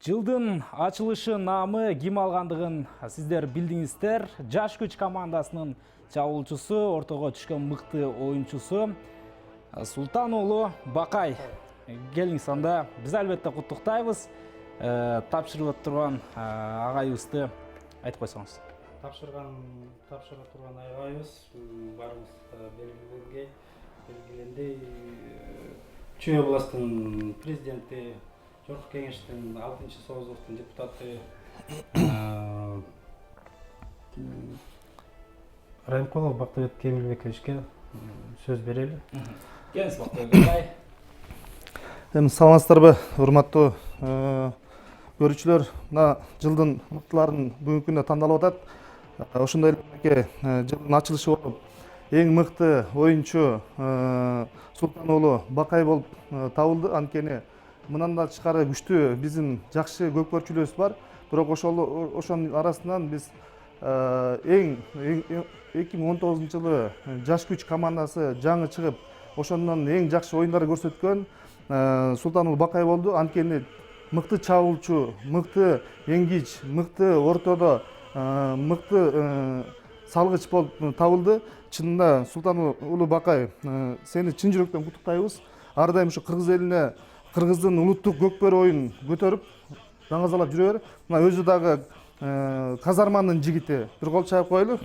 Жылдын ачылышы наамы ким алгандыгын сиздер билдиңиздер. Жаш күч командасынын чабуулчусу, ортого түшкөн мыкты оюнчусу Султан уулу Бакай. Келиңиз анда биз албетте куттуктайбыз. Тапшырып турган агайыбызды айтып койсоңуз. Тапшыра турган агайыбыз барыбыз белгиленди. Чүй областынын президенти, Жогорку кеңештин 6-созулуктун депутаты Райымкулов Бактыбек Кемилбековичке сөз берели. Келиңиз Бакай. Саламатсыздарбы, урматтуу көрүүчүлөр. Мына жылдын мыктыларын бүгүнкү күндө тандалып атат. Ошондой эле жылдын ачылышы болуп, эң мыкты оюнчу Султан уулу Бакай болуп табылды. Анткени мындан да тышкары күчтүү биздин жакшы көкпөрчүлөрүбүз бар. Бирок ошонун арасынан биз эң 2019-жылы жаш күч командасы жаңы чыгып, ошондон эң жакшы оюндар көрсөткөн Султан уулу Бакай болду. Анткени мыкты чабуулчу, мыкты эңгич, мыкты ортодо, мыкты салгыч болуп табылды. Чынында Султан уулу Бакай, сени чын жүрөктөн куттуктайбыз. Ар дайым ушу кыргыз элине, кыргыздын улуттук көкпөр оюнун көтөрүп, даңазалап жүрө бер. Мына өзү дагы казарманын жигити. Бир кол чаап коелу.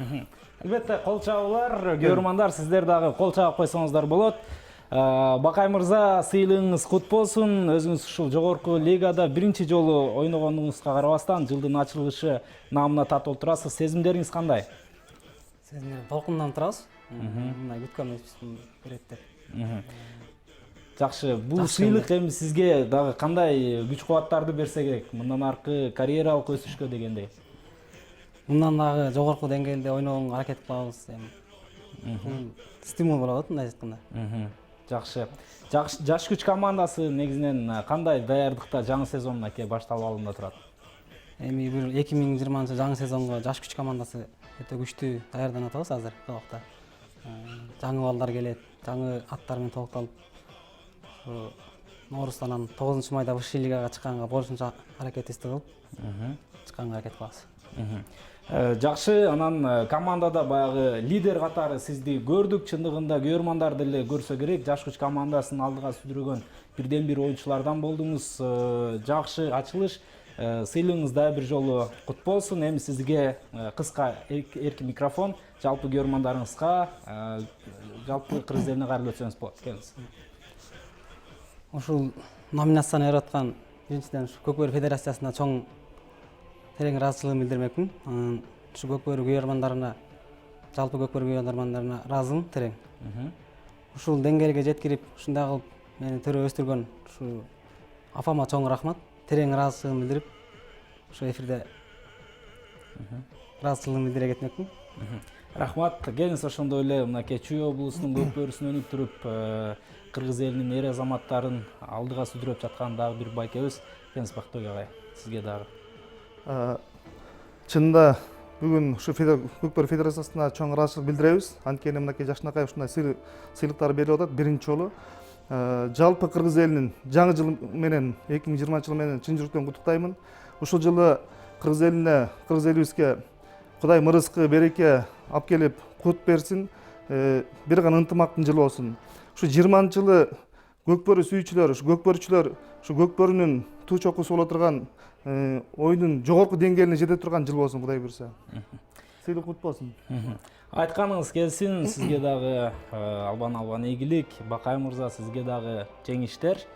Албетте кол чабуулар, көрөрмандар, сиздер дагы кол чаап койсоңуздар болот. Бакай мырза, сыйлыгыңыз кут болсун. Өзүңүз ушул жогорку лигада биринчи жолу ойногонуңузга карабастан жылдын ачылышы наамына татып турасыз. Сезимдериңиз кандай? Сезимдер толкундан турабыз. Мындай күткөнүбүз берет деп. Жакшы, бул сыйлык эми сизге дагы кандай күч кубаттарды берсе керек? Мындан аркы карьералык өсүшкө дегендей. Мындан дагы жогорку деңгээлде ойногонго аракет кылабыз. Эми стимул болот мындай айтканда. Жакшы. Жаш күч командасы негизинен кандай даярдыкта жаңы сезонуна башталып алында турат? Эми бир 2020 жаңы сезонго жаш күч командасы өтө күчтүү даярданып атабыз азыр бул убакта. Жаңы балдар келет, жаңы аттар менен толукталып, Нооруздан 9 майда высший лигага чыкканга болушунча аракетибизди кылып, чыкканга аракет кылабыз. Жакшы, анан командада баягы лидер катары сизди көрдүк. Чындыгында көрөрмандар деле көрсө керек. Жаш күч командасын алдыга сүргөн бирден бир оюнчулардан болдуңуз. Жакшы ачылыш. Сыйлыгыңыз да бир жолу кут болсун. Эми сизге кыска эркин микрофон, жалпы көрөрмандарыңызга, жалпы кыргыз элине кайрылып өтсөңүз болот. Келиңиз. Ушул номинацияны берип аткан биринчиден Көкбөр Федерациясына чоң терең ыраазычылыгымды билдирмекмин. Ушу Көкбөр көрөрмандарына, жалпы Көкбөр көрөрмандарына ыраазымын терең. Ушул деңгээлге жеткирип, ушундай кылып мени төрө өстүргөн ушу апама чоң рахмат. Терең ыраазычылыгымды билдирип, ушу эфирде ыраазычылыгымды билдире кетмекмин. Рахмат. Келиңиз, ошондой эле мынакей Чүй облусунун көкбөрүсүн өнүк туруп, кыргыз элинин эр азаматтарын алдыга сүдүрөп жаткан дагы бир байкебиз. Келиңиз Бактыбек агай, сизге дагы. Чынында бүгүн ушу Көкбөр Федерациясына чоң ыраазычылык билдиребиз. Анткени мынакей жакшынакай ушундай сыйлыктар берип атат биринчи жолу. Жалпы кыргыз элинин жаңы жыл менен 2020 жыл менен чын жүрөктөн куттуктаймын. Ушул жылы кыргыз элине, кыргыз элибизге Кудай мырызкы, береке алып келип кут берсин. Бир гана ынтымактын жылы болсун. Ушу 20-жылы көкбөрү сүйүүчүлөр, ушу көкбөрчүлөр, ушу көкбөрүнүн туу чокусу боло турган оюндун жогорку деңгээлине жете турган жыл болсун, Кудай буйрса. Сыйлык кут болсун. Айтканыңыз келсин, сизге дагы албан ийгилик. Бакай мырза, сизге дагы жеңиштер.